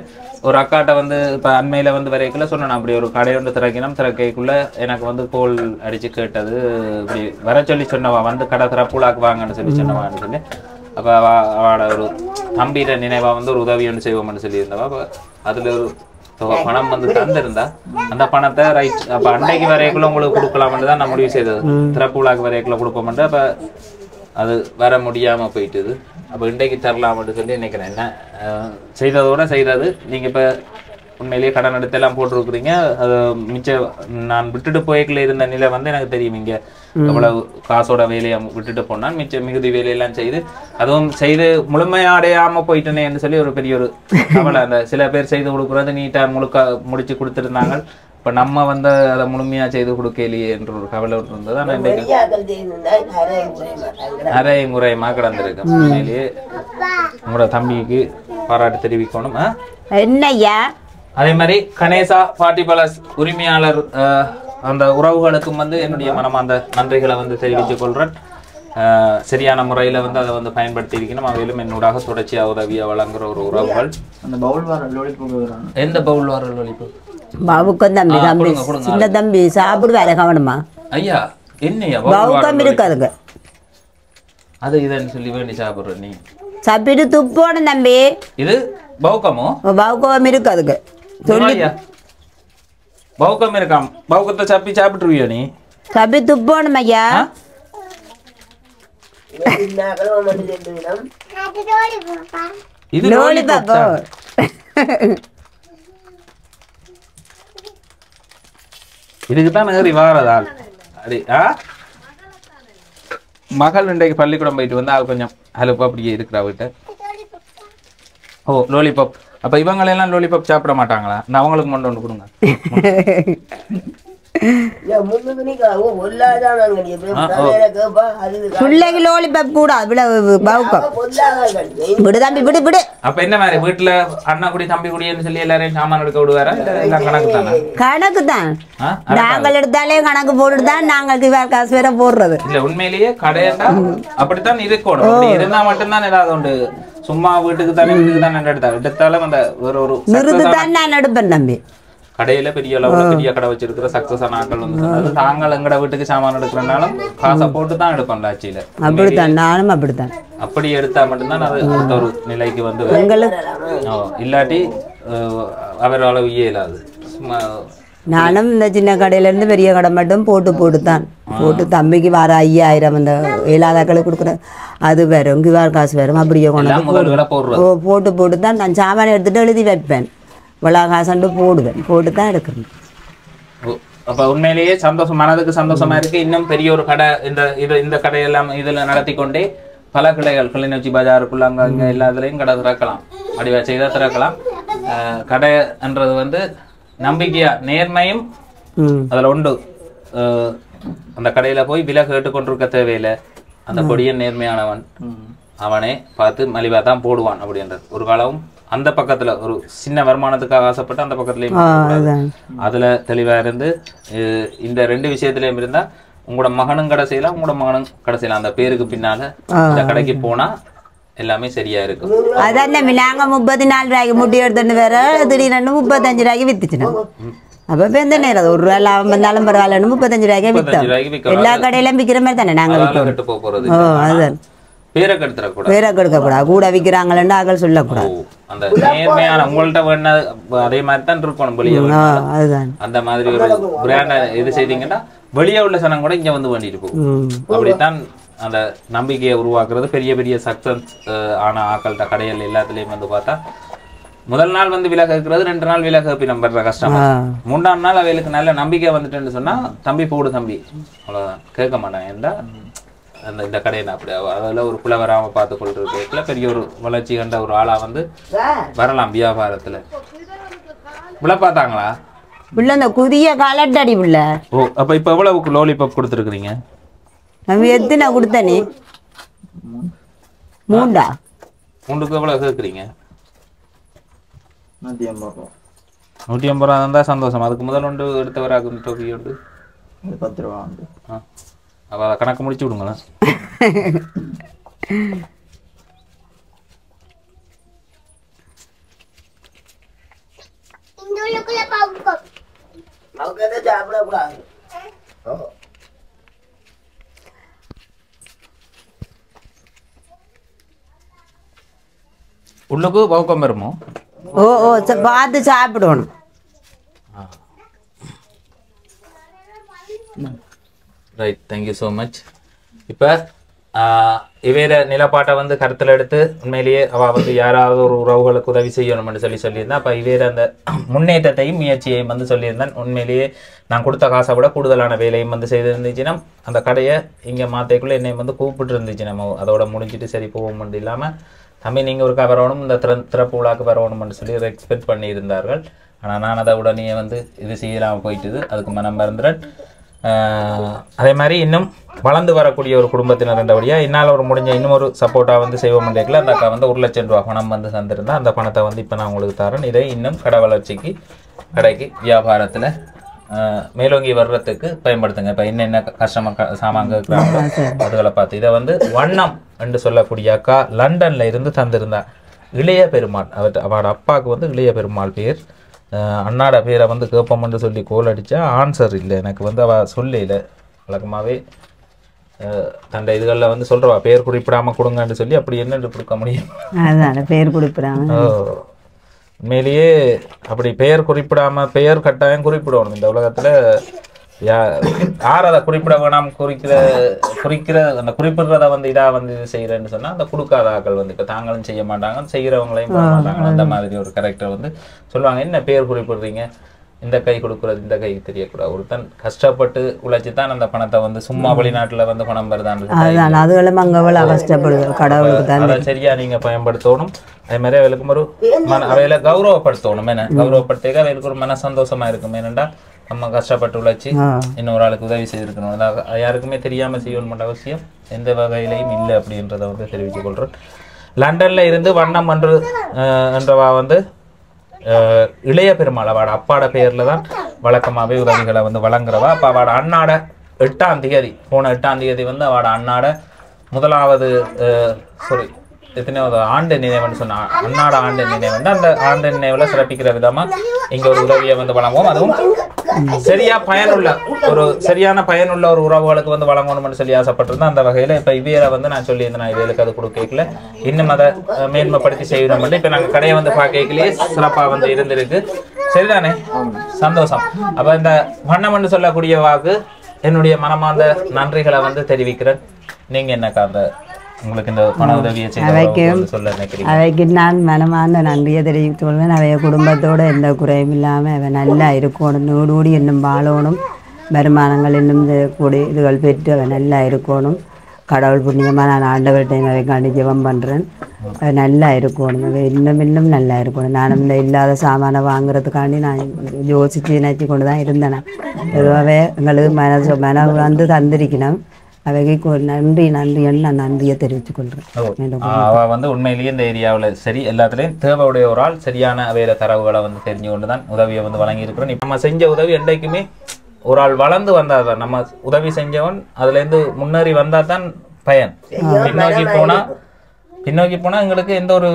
ஒரு அக்காட்ட வந்து இப்ப அண்மையில வந்து வரைக்குள்ள சொன்னேன் அப்படி ஒரு கடை ஒன்று திறக்கைக்குள்ள எனக்கு வந்து கோல் அடிச்சு கேட்டது. இப்படி வர சொல்லி சொன்னவா வந்து கடை திறப்புலாக்குவாங்கன்னு சொல்லி சொன்னவான்னு சொல்லி அப்ப அவளோட ஒரு தம்பியிட நினைவா வந்து ஒரு உதவி ஒன்று செய்வோம்னு சொல்லி இருந்தவா. அப்ப அதுல ஒரு பணம் வந்து தந்திருந்தா அந்த பணத்தை ரைட் அப்ப அன்னைக்கு வரைக்குள்ள உங்களுக்கு கொடுக்கலாம்னு தான் நான் முடிவு செய்தது. திறப்பு விழாக்கு வரைக்குள்ள கொடுப்போம்ட்டு அப்ப அது வர முடியாம போயிட்டுது. அப்ப இன்றைக்கு தரலாம்னு சொல்லி நினைக்கிறேன். என்ன செய்ததோட செய்தது. நீங்க இப்ப உண்மையிலேயே கடன் எடுத்து எல்லாம் போட்டிருக்கிறீங்க. அது மிச்சம் நான் விட்டுட்டு போய்க்குள்ள இருந்த நிலை வந்து எனக்கு தெரியும். இங்க எவ்வளவு காசோட வேலையை விட்டுட்டு போனான் மிச்ச மிகுதி வேலையெல்லாம் செய்து அதுவும் செய்து முழுமையடையாம போயிட்டேனே என்று சொல்லி ஒரு பெரிய ஒரு கவலை. அந்த சில பேர் செய்து கொடுக்குறது நீட்டா முடிச்சு கொடுத்துருந்தாங்க. இப்ப நம்ம வந்து அதை முழுமையா செய்து கொடுக்கலையே என்ற ஒரு கவலை இருந்தது. ஆனா இன்னைக்கு நிறைய முறையமா கிடந்திருக்கு. உண்மையிலேயே உங்களோட தம்பிக்கு பாராட்டு தெரிவிக்கணும். என்னையா அதே மாதிரி கணேசா பார்ட்டி பலஸ் உரிமையாளர் அந்த உறவுகளுக்கும் வந்து என்னுடைய மனமார்ந்த நன்றிகளை வந்து தெரிவித்துக் கொள்றேன். சரியான முறையில வந்து அதை வந்து பயன்படுத்தி இருக்கணும். அவையிலும் என்னோட தொடர்ச்சியா உதவியா வழங்குற ஒரு உறவுகள். எந்த பவுல் வார லோலிப்பு பாபுக்கும் தம்பி தம்பி சின்ன தம்பி சாப்பிடுவாரு கவனமா. ஐயா என்னையா பாபுக்கம் இருக்காதுங்க. அது இதுன்னு சொல்லி வேண்டி சாப்பிடுற நீ சாப்பிட்டு துப்போன தம்பி. இது பவுக்கமோ? பவுக்கம் இருக்காதுங்க சொல்லி பவுக்கம் இருக்காம். பவுக்கத்தை சப்பி சாப்பிட்டுருவியோ நீ? சப்பி துப்போணும் ஐயா. இது லோலிபாப்போ? இதுக்குதான் நேரி வாரதால் அடி மகள் இன்றைக்கு பள்ளிக்கூடம் போயிட்டு வந்து அது கொஞ்சம் அலுப்பா அப்படியே இருக்கிறா வீட்டை. ஓ லோலிபாப். அப்ப இவங்களெல்லாம் லோலிபாப் சாப்பிட மாட்டாங்களா? நான் அவங்களுக்கு மட்டும் ஒன்று கொடுங்க. பிள்ளைக்கு லோலிபப் கூட இவ்வளவு பவுக்கம் விடு தம்பி விடு விடு. அப்ப என்ன மாதிரி வீட்டுல அண்ணா குடி தம்பி குடின்னு சொல்லி எல்லாரையும் சாமான் எடுக்க விடுவாரா எல்லாம் கணக்கு தானே? கணக்கு தான், நாங்கள் எடுத்தாலே கணக்கு போட்டுட்டு தான் நாங்களுக்கு வேற காசு வேற போடுறது. இல்ல உண்மையிலேயே கடையண்டா அப்படித்தான் இருக்கணும். அப்படி இருந்தா மட்டும்தான் ஏதாவது உண்டு. சும்மா வீட்டுக்கு தானே எடுத்தாலும் அந்த ஒரு நிறுத்து தான் நான் எடுப்பேன் தம்பி. கடையில பெரிய அளவுல பெரிய கடை வச்சிருக்கிற சக்சஸ் ஆனாக்கள் வந்து சொன்னது தாங்கள் எங்கட வீட்டுக்கு சாமான் எடுக்கிறனாலும் காசை போட்டு தான் எடுப்போம் ஆட்சியில. அப்படித்தான் நானும் அப்படித்தான். அப்படி எடுத்தா மட்டும்தான் அது ஒரு நிலைக்கு வந்து இல்லாட்டி அவரால் இயலாது. நானும் இந்த சின்ன கடையில இருந்து பெரிய கடை மட்டும் போட்டு தம்பிக்கு வர 5000 அந்த ஏழாதாக்களுக்கு கொடுக்குற அது வரும், கிவார் காசு வரும். அப்படியே போட்டு தான் நான் சாமான் எடுத்துட்டு எழுதி வைப்பேன். இவ்வளோ காசாண்டு போட்டு தான் எடுக்கிறேன். அப்ப உண்மையிலேயே சந்தோஷம், மனதுக்கு சந்தோஷமா இருக்கு. இன்னும் பெரிய ஒரு கடை இந்த கடையெல்லாம் இதுல நடத்தி கொண்டே பல கிளைகள் கிளிநொச்சி பஜாருக்குள்ள அங்க எல்லா இதுலையும் கடை திறக்கலாம், அடிவா செய்தா திறக்கலாம். கடைன்றது வந்து நம்பிக்கையா நேர்மையும் அதுல உண்டு. அந்த கடையில போய் விலை கேட்டு கொண்டிருக்க தேவையில்லை. அந்த கொடியன் நேர்மையானவன், அவனே பார்த்து மலிவா தான் போடுவான் அப்படின்றது. ஒரு காலமும் அந்த பக்கத்துல ஒரு சின்ன வருமானத்துக்காக ஆசைப்பட்டு அந்த பக்கத்துலயும் அதுல தெளிவா இருந்து இந்த 2 விஷயத்திலயும் இருந்தா உங்களோட மகனும் கடை செய்யலாம், உங்களோட மகனும் கடை செய்யலாம். அந்த பேருக்கு பின்னால இந்த கடைக்கு போனா எல்லாமே சரியா இருக்கும். அதான் நாங்க 34 ரூபாய்க்கு முட்டி எடுத்துட்டு வேற திடீர்னு 35 ரூபாய்க்கு வித்துச்சுனோம். அப்ப எந்த நேரம் ஒரு ரூபாய் லாபம் வந்தாலும் பரவாயில்லன்னு 35 ரூபாய்க்கு வித்தோம். எல்லா கடையிலும் விற்கிற மாதிரி தானே நாங்க போறது. அதுதான் பேரை கெடுத்துடக்கூடாது, பேரை கெடுக்கக்கூடாது, கூட விற்கிறாங்களேன்னு ஆக்கள் சொல்லக்கூடாது. அந்த நேர்மையான உங்கள்ட்ட வேணா அதே மாதிரி தான் இருக்கணும். வெளியே அந்த மாதிரி ஒரு பிராண்ட இது செய்தீங்கன்னா வெளியே உள்ள சனம் கூட இங்க வந்து வேண்டிட்டு போகும். அப்படித்தான் அந்த நம்பிக்கையை உருவாக்குறது. பெரிய பெரிய சக்சஸ் ஆன ஆக்கள்கிட்ட கடைகள் எல்லாத்துலயும் வந்து பார்த்தா முதல் நாள் வந்து விலை கேட்கறது, 2 நாள் விலை கேப்பி நம்புற கஷ்டமா, 3ஆம் நாள் அவைகளுக்கு நல்ல நம்பிக்கை வந்துட்டுன்னு சொன்னா தம்பி போடு தம்பி அவ்வளவுதான், கேட்க மாட்டாங்க. ஏன்டா அந்த இந்த கடையை அப்படி அதில் ஒரு குலை வராமல் பார்த்து கொள்றதுல பெரிய ஒரு வளர்ச்சி கண்ட ஒரு ஆளா வந்து வரலாம் வியாபாரத்துல. விலை பார்த்தாங்களா உள்ள அந்த புதிய காலட்டடி உள்ள? ஓ, அப்ப இப்ப எவ்வளவுக்கு லோலிபாப் கொடுத்துருக்கீங்க? நம்ம எத்தனை கொடுத்த நீ? 3 3க்கு எவ்வளவு கேட்குறீங்க? 150 ரூபா தான் சந்தோஷம். அதுக்கு முதல் ஒன்று எடுத்தவராக டோக்கி உண்டு 10 ரூபா உண்டு. அப்போ அதை கணக்கு முடிச்சு விடுங்களேன். உள்ளுக்கு பவுக்கம் வருமோ? ஓ ஓ, பார்த்து சாப்பிடணும். Right, thank you so much. இப்போ இவேர நிலப்பாட்டை வந்து கருத்தில் எடுத்து உண்மையிலேயே அவள் வந்து யாராவது ஒரு உறவுகளுக்கு உதவி செய்யணும்னு சொல்லியிருந்தேன். அப்போ இவேர அந்த முன்னேற்றத்தையும் முயற்சியையும் வந்து சொல்லியிருந்தேன். உண்மையிலேயே நான் கொடுத்த காசை விட கூடுதலான வேலையும் வந்து செய்திருந்துச்சுன்னா அந்த கடையை இங்கே மாத்தைக்குள்ளே என்னை வந்து கூப்பிட்டு இருந்துச்சு. நம்ம அதோட முடிஞ்சிட்டு சரி போவோம் இல்லாமல் தம்பி நீங்கள் ஒருக்கா வரணும், இந்த திறப்பு விழாக்கு வரணும்னு சொல்லி எக்ஸ்பெக்ட் பண்ணியிருந்தார்கள். ஆனால் நான் அதை உடனே வந்து இது செய்யலாமல் போயிட்டுது, அதுக்கு மனம் மறந்துறேன். அதே மாதிரி இன்னும் வளர்ந்து வரக்கூடிய ஒரு குடும்பத்தினர் இருந்தபடியாக என்னால் ஒரு முடிஞ்ச இன்னும் ஒரு சப்போர்ட்டாக வந்து செய்வோம் கேட்கல. அந்த அக்கா வந்து 1 லட்சம் ரூபா பணம் வந்து தந்திருந்தா அந்த பணத்தை வந்து இப்போ நான் உங்களுக்கு தரேன். இதை இன்னும் கடை வளர்ச்சிக்கு கடைக்கு வியாபாரத்தில் மேலோங்கி வர்றதுக்கு பயன்படுத்துங்க. இப்போ என்னென்ன கஷ்டமாக சாமான் இருக்கிறாங்களோ அதுகளை பார்த்து இதை வந்து வண்ணம் என்று சொல்லக்கூடிய அக்கா லண்டனில் இருந்து தந்திருந்தா. இளைய பெருமாள், அவரோட அப்பாவுக்கு வந்து இளைய பெருமாள் பேர். அண்ணாட பேரை வந்து கேட்போம்னு சொல்லி கோல் அடித்தா ஆன்சர் இல்லை. எனக்கு வந்து அவள் சொல்லல. வழக்கமாகவே தண்டை இதுகளில் வந்து சொல்கிறவா பேர் குறிப்பிடாமல் கொடுங்கன்னு சொல்லி அப்படி என்னென்று கொடுக்க முடியும்? அதான் பேர் குறிப்பிடாம. உண்மையிலேயே அப்படி பெயர் குறிப்பிடாமல் பெயர் கட்டாயம் குறிப்பிடணும் இந்த உலகத்தில். யார் அதை குறிப்பிட வேணாம் குறிக்கிற அந்த குறிப்பிடுறத வந்து இதாக வந்து இது செய்கிறேன்னு சொன்னால் அந்த கொடுக்காத ஆக்கள் வந்து இப்போ தாங்களும் செய்ய மாட்டாங்க, செய்கிறவங்களையும் போட மாட்டாங்க. அந்த மாதிரி ஒரு கேரக்டர் வந்து சொல்லுவாங்க, என்ன பேர் குறிப்பிடுறீங்க, இந்த கை கொடுக்குறது இந்த கை தெரியக்கூடாது. ஒருத்தன் கஷ்டப்பட்டு உழைச்சி தான் அந்த பணத்தை வந்து சும்மா வெளிநாட்டில் வந்து பணம் வருதான் அதை சரியா நீங்கள் பயன்படுத்தணும். அதே மாதிரி அவைகளுக்கும் ஒரு அவையில கௌரவப்படுத்தணும். என்ன கௌரவப்படுத்த அவைகளுக்கு ஒரு மன சந்தோஷமா இருக்கும். ஏனென்றா நம்ம கஷ்டப்பட்டு உழைச்சி இன்னொரு ஆளுக்கு உதவி செய்திருக்கணும். யாருக்குமே தெரியாமல் செய்யணும் அவசியம் எந்த வகையிலையும் இல்லை அப்படின்றத வந்து தெரிவித்துக் கொள்கிறேன். லண்டனில் இருந்து வண்ணம் என்றவா வந்து இளைய பெருமாள் அவட அப்பாட பெயரில் தான் வழக்கமாகவே உதவிகளை வந்து வழங்குறவா. அப்போ அவட அண்ணாட 8ஆம் தேதி போன 8ஆம் தேதி வந்து அவட அண்ணாட முதலாவது எத்தனையாவது ஆண்டு நினைவுன்னு சொன்னா அண்ணாட ஆண்டு நினைவு வந்து அந்த ஆண்டு நினைவுல சிறப்பிக்கிற விதமா இங்க ஒரு உதவியை வந்து வழங்குவோம். அதுவும் சரியான பயனுள்ள ஒரு உறவுகளுக்கு வந்து வழங்கணும்னு சொல்லி ஆசைப்பட்டிருந்தேன். அந்த வகையில இப்ப இவையில வந்து நான் சொல்லியிருந்தேன், நான் இவைகளுக்கு அது கொடுக்கல, இன்னும் அதை மேன்மைப்படுத்தி செய்யணும். இப்ப நாங்க கடையை வந்து பார்க்கலையே சிறப்பா வந்து இருந்திருக்கு. சரிதானே, சந்தோஷம். அப்ப இந்த வண்ணம் சொல்லக்கூடிய வாக்கு என்னுடைய மனமார்ந்த நன்றிகளை வந்து தெரிவிக்கிறேன். நீங்க என்னக்கா அந்த உங்களுக்கு இந்த பண உதவியை சொல்ல நினைக்கிறீங்க? அவைக்கு நான் மனமார்ந்த நன்றியை தெரிவித்துக் கொள்வேன். அவைய குடும்பத்தோட எந்த குறையும் இல்லாமல் அவ நல்லா இருக்கணும், நூடூடி இன்னும் வாழணும், வருமானங்கள் இன்னும் கூடி இதுகள் பெற்று அவ நல்லா இருக்கணும். கடவுள் புண்ணியமாக நான் ஆண்டவர்கிட்ட அவைக்காண்டி ஜெபம் பண்ணுறேன். அது நல்லா இருக்கணும், அவை இன்னும் நல்லா இருக்கணும். நானும் இந்த இல்லாத சாமானை வாங்குறதுக்காண்டி நான் யோசித்து நினைச்சு கொண்டு தான் இருந்தேன். பொதுவாகவே எங்களுக்கு மன வந்து தந்திருக்கணும். அவைக்கு நன்றி நான் நன்றியை தெரிவித்துக் கொள்றேன். அவள் வந்து உண்மையிலேயே இந்த ஏரியாவில் சரி எல்லாத்துலேயும் தேவையுடைய ஒரு ஆள் சரியான வேற தரவுகளை வந்து தெரிஞ்சு கொண்டு தான் உதவியை வந்து வழங்கியிருக்கிறோம். நம்ம செஞ்ச உதவி என்றைக்குமே ஒரு ஆள் வளர்ந்து வந்தால் தான், நம்ம உதவி செஞ்சவன் அதுலேருந்து முன்னேறி வந்தால் தான் பயன். பின்னோக்கி போனால் எங்களுக்கு எந்த ஒரு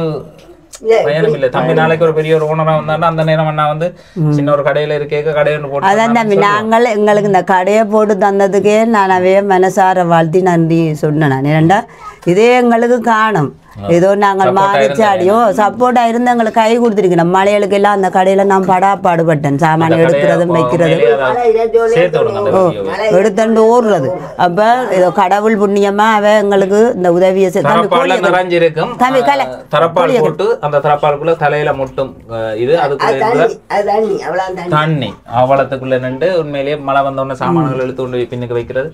பயனும் இல்லை. தம்பி நாளைக்கு ஒரு பெரிய ஒரு ஓனரா வந்தாருன்னா அந்த நேரம் அண்ணா வந்து சின்ன ஒரு கடையில இருக்க கடையை போட்டு அதான் தம்பி நாங்கள் எங்களுக்கு இந்த கடையை போட்டு தந்ததுக்கே நான் அவைய மனசார வாழ்த்தி நன்றி சொன்னேன். நான் ஏன்டா இதே எங்களுக்கு காணும், ஏதோ நாங்கள் மாறிச்சாடியோ சப்போர்ட்டா இருந்து எங்களுக்கு கை கொடுத்துருக்கணும். மலைகளுக்கு எல்லாம் அந்த கடையில நான் பாடுபட்டேன், சாமான் எடுக்கிறதும் வைக்கிறதும் எடுத்துட்டு ஓடுறது. அப்ப ஏதோ கடவுள் புண்ணியமா அவ எங்களுக்கு இந்த உதவியை தலையில முட்டும் இது தண்ணி அவளத்துக்குள்ள நின்று உண்மையிலேயே மழை வந்தோடனே சாமான்கள் எடுத்து கொண்டு பின்னுக்கு வைக்கிறது,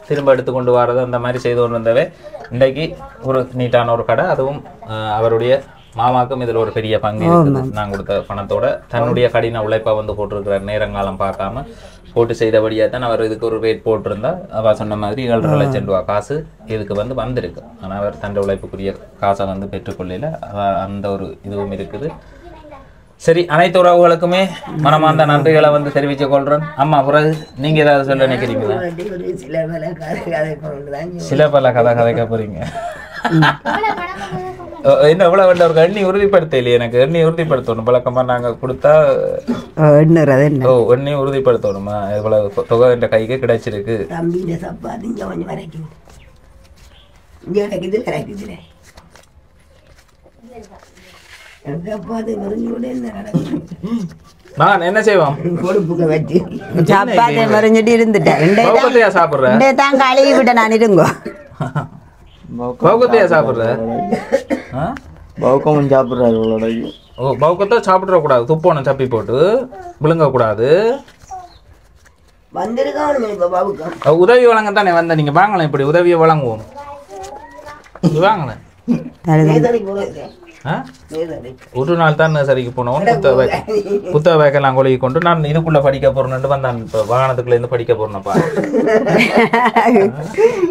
திரும்ப எடுத்து கொண்டு வர்றது, அந்த மாதிரி செய்து கொண்டு வந்தவே இன்றைக்கு ஒரு நீட்டான ஒரு கடை. அதுவும் அவருடைய மாமாக்கும் இதில் ஒரு பெரிய பங்கு இருக்குது. நான் கொடுத்த பணத்தோட தன்னுடைய கடின உழைப்பை வந்து போட்டிருக்கிறார். நேரங்காலம் பார்க்காம போட்டு செய்தபடியாக தான் அவர் இதுக்கு ஒரு ரேட் போட்டிருந்தா. அவள் சொன்ன மாதிரி 7.5 லட்சம் ரூபா காசு இதுக்கு வந்து வந்திருக்கு. ஆனால் அவர் தன் உழைப்புக்குரிய காசை வந்து பெற்றுக்கொள்ளல. அந்த ஒரு இதுவும் இருக்குது. சரி, அனைத்து உறவுகளுக்குமே மனமார்ந்த நன்றிகளை வந்து தெரிவித்துக் கொள்றேன். அம்மா, பிறகு நீங்க ஏதாவது சொல்ல நினைக்கிறீங்களா? சில பல கதைக்க போறீங்க. என்ன இவ்வளவு வேண்ட ஒரு எண்ணி உறுதிப்படுத்த இல்லையே, எனக்கு எண்ணி உறுதிப்படுத்தணும். பழக்கமா நாங்க கொடுத்தா எண்ணி உறுதிப்படுத்தணுமா? இவ்வளவு தொகை என்ற கைக்கு கிடைச்சிருக்கு. நான் என்ன செய்வோம், சப்பாத்தி மறைஞ்சிட்டு இருந்துட்டேன். சாப்பிடுறேன் கழுவி விட்ட நான் இருங்கோ பௌக்கத்தையா சாப்பிடுறேன். பௌக்கம் சாப்பிடுறாரு. ஓ, பௌக்கத்தை சாப்பிட கூடாது, துப்போணும், சப்பி போட்டு விழுங்க கூடாது. உதவி வழங்க தானே வந்த நீங்க, வாங்கலாம். இப்படி உதவியை வழங்குவோம், வாங்கலாம். ஒரு நாள் தான் சரிக்கு போனோம். புத்தக பேக்கெல்லாம் கொழுகி கொண்டு நான் இதுக்குள்ள படிக்க போறேன்னு வந்தான். இப்போ வாகனத்துக்குள்ள இருந்து படிக்க போறேன்ப்பா.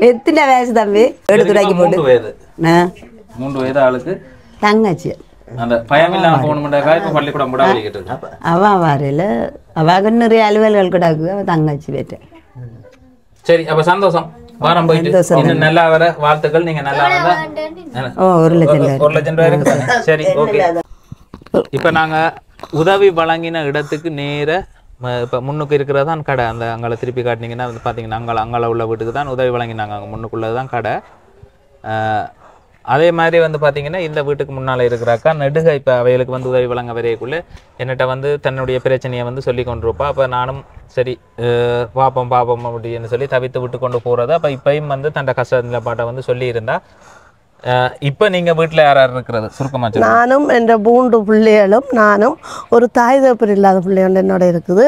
எத்தனை வயசு தம்பி? 3 வயது. 3 வயது ஆளுக்கு தங்கச்சி. அந்த பயம் இல்லாம போகணும்ன்றதுக்காக இப்ப பள்ளிக்கூடம் கூட வலிக்கிட்டு இருக்கு. அவன் வரையில அவங்க நிறைய அலுவல்கள் கூட தங்கச்சி போயிட்டேன். சரி, அப்ப சந்தோஷம். வாரம் போயிட்டு நல்லா வர வாழ்த்துக்கள். நீங்க நல்லா வந்தா 1 லட்சம் ரூபாய் இருக்கு. சரி, ஓகே. இப்ப நாங்க உதவி வழங்கின இடத்துக்கு நேர இப்ப முன்னுக்கு இருக்கிறதான் கடை. அந்த அங்கால திருப்பி காட்டினீங்கன்னா வந்து பாத்தீங்கன்னா அங்கால உள்ள வீட்டுக்கு தான் உதவி வழங்கினாங்க. அங்க முன்னுக்குள்ளதான் கடை. அதே மாதிரி வந்து பார்த்தீங்கன்னா இந்த வீட்டுக்கு முன்னால் இருக்கிறாக்கா நெடுக இப்போ அவைகளுக்கு வந்து உதவி வழங்க வரையக்குள்ளே என்னட்ட வந்து தன்னுடைய பிரச்சனையை வந்து சொல்லி கொண்டிருப்பா. அப்போ நானும் சரி பார்ப்போம் அப்படின்னு சொல்லி தவித்து விட்டு கொண்டு போகிறது. அப்போ இப்பயும் வந்து தன்னை கஷ்ட நிலப்பாட்டை வந்து சொல்லியிருந்தா. இப்போ நீங்கள் வீட்டில் யார் யார் இருக்கிறது சுருக்கமாக? நானும் என்ற 3 பிள்ளைகளும், நானும் ஒரு தாய் தகப்பன் இல்லாத பிள்ளைகள் என்னோட இருக்குது.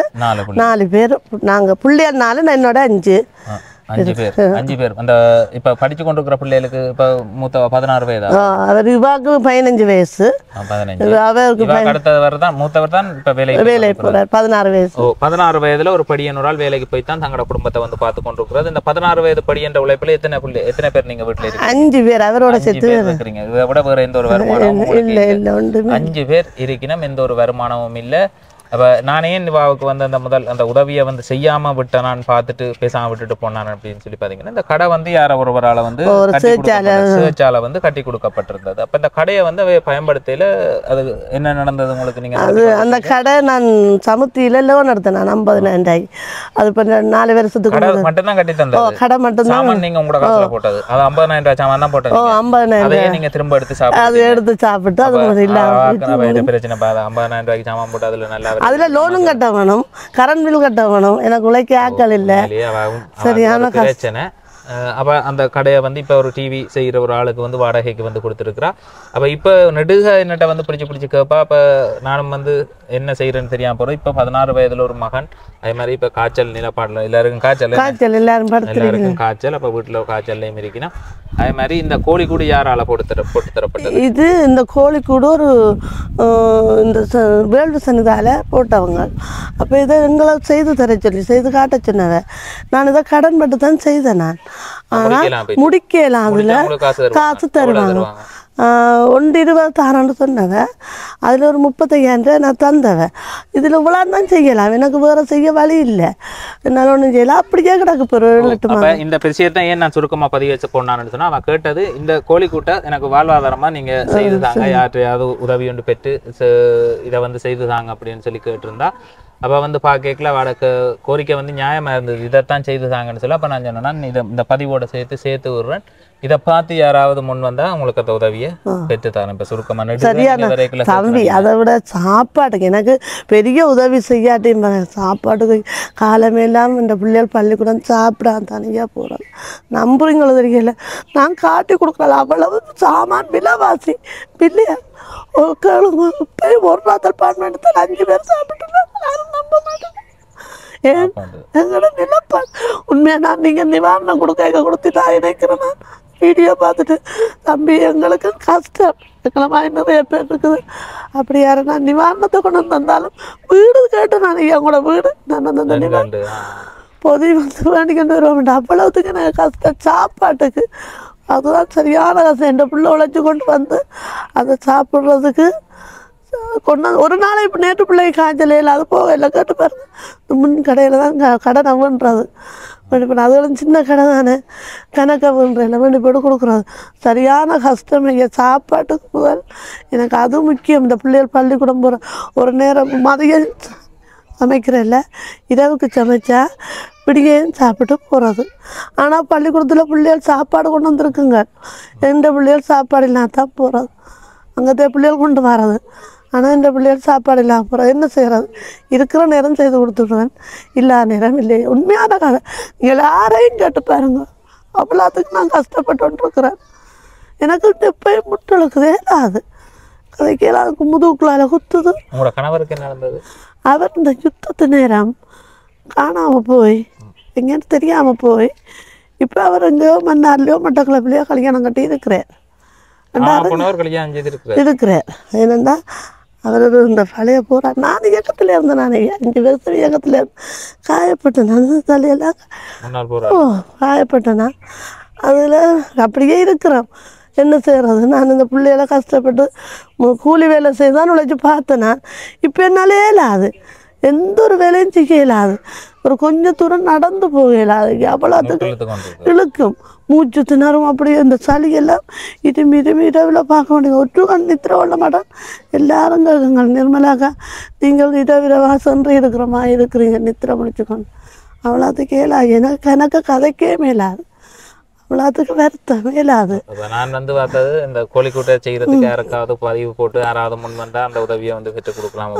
4 பேர். நாங்கள் பிள்ளைகள்னாலும் என்னோட 5. 5 பேர் அந்த இப்ப படிச்சு கொண்டிருக்கிற பிள்ளைகளுக்கு இப்ப மூத்த 16 வயதா? அவர் இவாக்கு 15 வயசு. 15. அவருக்கு அடுத்தவர் தான் மூத்தவர் தான் இப்ப வேலை போறார். 16 வயசு. 16 வயதுல ஒரு படியனோரால் வேலைக்கு போய் தான் தங்களோட குடும்பத்தை வந்து பார்த்து கொண்டிருக்கிறது. இந்த 16 வயது படியன்ற உழைப்புல எத்தனை பேர் நீங்க வீட்டுல இருக்கீங்க? 5 பேர். அவரோட சேர்த்து இருக்கிறீங்க. இதை விட வேற எந்த ஒரு வருமானமும் இல்ல. 5 பேர் இருக்கணும், எந்த ஒரு வருமானமும் இல்ல. அப்போ நானே இவாவுக்கு வந்து அந்த உதவியை வந்து செய்யாமல் விட்டேன், நான் பார்த்துட்டு பேசாமல் விட்டுட்டு போனான் அப்படின்னு சொல்லி பார்த்தீங்கன்னா, இந்த கடை வந்து யாரோ ஒருவரால் வந்து சேர்ச்சால வந்து கட்டி கொடுக்கப்பட்டிருந்தது. அப்போ இந்த கடையை வந்து பயன்படுத்தையில் அது என்ன நடந்தது உங்களுக்கு? நீங்கள் அந்த கடை நான் சமுத்தியில் லோன் எடுத்தேன். நான் 50,000. அது இப்போ 4 வருஷத்துக்கு மட்டும்தான் கட்டி தந்தது. கடை மட்டும்தான் நீங்கள் உங்களோட காசுல போட்டது. அது 50,000 சாமான் தான் போட்டது. 50,000 நீங்கள் திரும்ப எடுத்து சாப்பிட்டு அது எடுத்து சாப்பிட்டு அது இல்லை பிரச்சனை. 50,000 ரூபாய்க்கு சாமான் போட்டு அதில் நல்லா அதுல லோனும் கட்ட வேணும், கரண்ட் பில் கட்ட வேணும். எனக்கு உழைக்க ஆக்கள் இல்லை. சரியான பிரச்சனை. அப்போ அந்த கடையை வந்து இப்போ ஒரு டிவி செய்கிற ஒரு ஆளுக்கு வந்து வாடகைக்கு வந்து கொடுத்துருக்குறா. அப்போ இப்போ நெடுக என்னட்ட வந்து பிடிச்சி கேட்பா. அப்போ நானும் வந்து என்ன செய்கிறேன்னு தெரியாமல் போகிறோம். இப்போ 16 வயதில் ஒரு மகன், அதே மாதிரி இப்போ காய்ச்சல் நிலப்பாடல எல்லாருக்கும் காய்ச்சல் எல்லாருக்கும் காய்ச்சல். அப்போ வீட்டில் காய்ச்சல்லையும் இருக்கணும். அதே மாதிரி இந்த கோழிக்கூடு யாரால போட்டு தரப்பட்டது? இது இந்த கோழிக்கூடு ஒரு இந்த வேல்டு சனிதால போட்டவங்க. அப்போ இதை எங்களை செய்து தர சொல்லி செய்து காட்ட சொன்னவ. நான் இதை கடன் பட்டு தான் செய்தேன். நான் ஆனால் முடிக்கலாம். அதில் காசு தருவாங்க. 1,20,000 சொன்னவ. அதில் ஒரு 35,000 நான் தந்தவன். இதில் இவ்வளோ தான் செய்யலாம், எனக்கு வேறு செய்ய வழி இல்லை, என்னால் ஒன்றும் செய்யலாம். அப்படியே கிடக்கு போகிறோம். இந்த விஷயத்தை ஏன் நான் சுருக்கமாக பதிவு வச்சு போனான்னு சொன்னால், அவன் கேட்டது இந்த கோழிக்கூட்டை எனக்கு வாழ்வாதாரமாக நீங்கள் செய்து தாங்க, யார்கிட்டையாவது உதவி ஒன்று பெற்று இதை வந்து செய்து தாங்க அப்படின்னு சொல்லி கேட்டிருந்தா. அப்போ வந்து பார்க்கல வாடகை கோரிக்கை வந்து நியாயமாக இருந்தது, இதைத்தான் செய்து தாங்கன்னு சொல்லி. அப்போ நான் சொன்னேன்னா இந்த பதிவோட சேர்த்து விடுறேன், இதை பார்த்து யாராவது முன் வந்தால் அவங்களுக்கு அந்த உதவியை பெற்று தரேன். இப்போ சுருக்கமாக சரியான தம்பி. அதை விட சாப்பாட்டுக்கு எனக்கு பெரிய உதவி செய்யாட்டி சாப்பாட்டுக்கு காலமெல்லாம் இந்த பிள்ளைகள் பள்ளிக்கூடம் சாப்பிட தனியாக போகிறோம். நம்புறீங்களோ தெரியல, நான் காட்டி கொடுக்குறேன். அவ்வளவு சாமான் விலைவாசி பிள்ளையா கேளுங்க. இப்பயும் ஒரு நாள் பாட்டு எடுத்தால் 5 பேர் சாப்பிட்டுருக்காங்க. யாரும் நம்ப மாட்டேன். எங்களோட நிலப்பாடு உண்மையா. நான் நீங்கள் நிவாரணம் கொடுத்துட்டா நினைக்கிறேன். நான் வீடியோ பார்த்துட்டு தம்பி எங்களுக்கு கஷ்டம், எங்களை நிறைய பேர் இருக்குது. அப்படி யாரும் நான் நிவாரணத்தை கொண்டு வந்தாலும் வீடு கேட்டு நான் எங்களோட வீடு நான் அந்த நிவாரணம் பொதி வந்து வேண்டிக்கிட்டு வருவோம். அவ்வளவுத்துக்கு எனக்கு கஷ்டம் சாப்பாட்டுக்கு. அதுதான் சரியான கஷ்டம். என் பிள்ளை உழைச்சி கொண்டு வந்து அதை சாப்பிட்றதுக்கு கொண்டு ஒரு நாளை இப்போ நேற்று பிள்ளைக்கு காய்ச்சல் இல்லை, அது போக இல்லை கேட்டு பாருங்க. முன் கடையில் தான் கடை நவன்றது. இப்போ அதுகளும் சின்ன கடை தானே, கணக்கவுன்ற வேண்டிப்போடு கொடுக்குறது. சரியான கஷ்டம். இங்கே சாப்பாட்டுக்கு முதல் எனக்கு அது முக்கியம். இந்த பிள்ளைகள் பள்ளிக்கூடம் போகிற ஒரு நேரம் மதியம் சமைக்கிறதில்ல, இரவுக்கு சமைச்சா பிடிக்கையும் சாப்பிட்டு போகிறது. ஆனால் பள்ளிக்கூடத்தில் பிள்ளைகள் சாப்பாடு கொண்டு வந்துருக்குங்க. எந்த பிள்ளைகள் சாப்பாடு இல்லாமல் தான் போகிறது, அங்கே பிள்ளைகள் கொண்டு வர்றது. ஆனால் இந்த பிள்ளைகள் சாப்பாடு இல்லாமல் போகிறது. என்ன செய்கிறது? இருக்கிற நேரம் செய்து கொடுத்துடுவேன், இல்லாத நேரம் இல்லை. உண்மையான கதை. நீங்கள் யாரையும் கேட்டு பாருங்க, அவ்வளோத்துக்கு நான் கஷ்டப்பட்டுருக்கிறேன். எனக்கு இப்பயும் முட்டெழுக்குதே இல்லாது, கதைக்கு எல்லாருக்கும் முதுகுக்குள்ளால குத்துது. உங்களோட கணவருக்கு என்ன நடந்தது? அவர் இந்த யுத்தத்து நேரம் காணாமல் போய் எங்கேன்னு தெரியாமல் போய் இப்போ அவர் எங்கேயோ மன்னார்லையோ மட்டக்களப்பிலையோ கல்யாணம் கட்டி இருக்கிறார். ஏன்னா அவர் இந்த பழைய போகிறா. நான் இயக்கத்தில் இருந்தேன். நான் 5 வருஷம் இயக்கத்தில் இருந்தேன். காயப்பட்டேன். நான் தலையெல்லாம் காயப்பட்டேன். நான் அதில் அப்படியே இருக்கிறோம். என்ன செய்கிறது? நான் இந்த பிள்ளைகளை கஷ்டப்பட்டு கூலி வேலை செய்தான் உழைச்சி பார்த்தேன். நான் இப்போ என்னாலே இயலாது, எந்த ஒரு வேலையும் செய்ய இயலாது. ஒரு கொஞ்சம் தூரம் நடந்து போக இயலாது. அவ்வளோத்துக்கு இழுக்கும், மூச்சு திணறும். அப்படியே இந்த சளியெல்லாம் இருமி இரவில் பார்க்க முடியும். ஒற்று கண் நித்திர கொள்ள மாட்டேன். எல்லாரும் கேட்குங்கள், நிர்மலாக்கா நீங்கள் இரவிரவாக சென்று இருக்கிறீங்க நித்திர முடிச்சுக்கொண்டு. அவ்வளோத்துக்கு இயலாது. எனக்கு கதைக்கே மேலாது, அவ்வளோத்துக்கு வருத்தம் இயலாது. நான் வந்து பார்த்தது இந்த கோழிக்கூட்டை செய்யறதுக்கு யாருக்காவது பதிவு போட்டு யாராவது முன் வந்தா அந்த உதவியை வந்து பெற்றுக் கொடுக்கலாம்.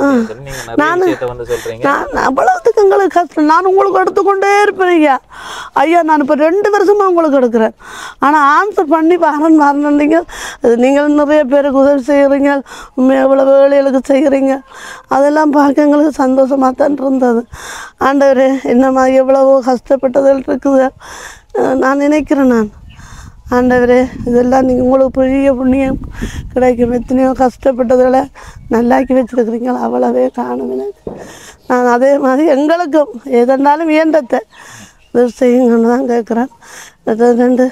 வந்து சொல்றீங்க. நான் அவ்வளவுக்கு எங்களுக்கு கஷ்டம். நான் உங்களுக்கு எடுத்துக்கொண்டே இருப்பேன் ஐயா. நான் இப்போ 2 வருஷமா உங்களுக்கு எடுக்கிறேன். ஆனால் ஆன்சர் பண்ணி வரணும் நீங்கள் நிறைய பேருக்கு உதவி செய்கிறீங்க, எவ்வளோ வேலைகளுக்கு செய்கிறீங்க. அதெல்லாம் பார்க்க எங்களுக்கு சந்தோஷமாக தான் இருந்தது. ஆண்டவரே, என்னம்மா எவ்வளவோ கஷ்டப்பட்டதில் இருக்குது. நான் நினைக்கிறேன். நான் ஆண்டவரே இதெல்லாம் நீங்கள் உங்களுக்கு பெரிய புண்ணியம் கிடைக்கும். எத்தனையோ கஷ்டப்பட்டதுகளை நல்லாக்கி வச்சுருக்குறீங்களா, அவ்வளவே காணும் எனக்கு. நான் அதே மாதிரி எங்களுக்கும் எதனாலும் இயன்றத்தை இது செய்யுங்கன்னு தான் கேட்குறேன். ரெண்டு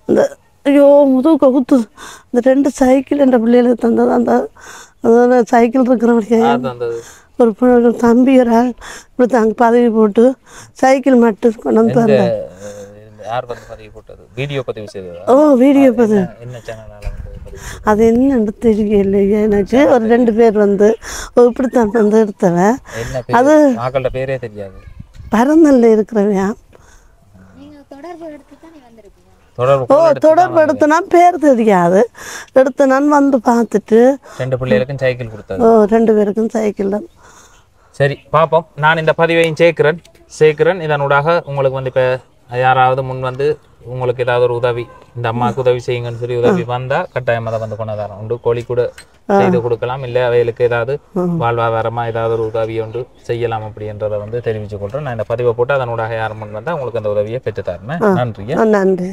இந்த ஐயோ முதுக குத்துது. இந்த 2 சைக்கிள் என்ற பிள்ளைகளுக்கு தந்தது. அந்த சைக்கிள் இருக்கிறவனுக்கு ஒரு தம்பி ஒரு ஆள் இப்படி தாங்க பதவி போட்டு சைக்கிள் மட்டும் கொண்டு வந்து தந்தேன். வீடியோ பதிவு அது என்னன்னு தெரியலையே எனக்கு. ஒரு 2 பேர் வந்து இப்படித்தான் வந்து எடுத்தவன். அது பேரே தெரியாது. பரந்தல்ல இருக்கிறவையா தொடர்பு எடுத்தனா பேர் தெரியாது. எடுத்தனான் வந்து பார்த்துட்டு 2 பிள்ளைகளுக்கும் சைக்கிள் கொடுத்தாரு. 2 பேருக்கும் சைக்கிள் தான். சரி பாப்போம். நான் இந்த பதிவையும் சேர்க்கிறேன். இதனூடாக உங்களுக்கு வந்து இப்போ யாராவது முன் வந்து உங்களுக்கு ஏதாவது ஒரு உதவி, இந்த அம்மாவுக்கு உதவி செய்யுங்கன்னு சொல்லி உதவி வந்தால் கட்டாயம் அதை வந்து கொண்டு தரோம். உண்டு கோழி கூட செய்து கொடுக்கலாம். இல்லை அவைகளுக்கு ஏதாவது வாழ்வாதாரமாக ஏதாவது ஒரு உதவி ஒன்று செய்யலாம் அப்படின்றத வந்து தெரிவித்து கொள்கிறேன். நான் இந்த பதிவை போட்டு அதனூடாக யார் முன் வந்தால் உங்களுக்கு அந்த உதவியை பெற்று தரேன். நன்றி.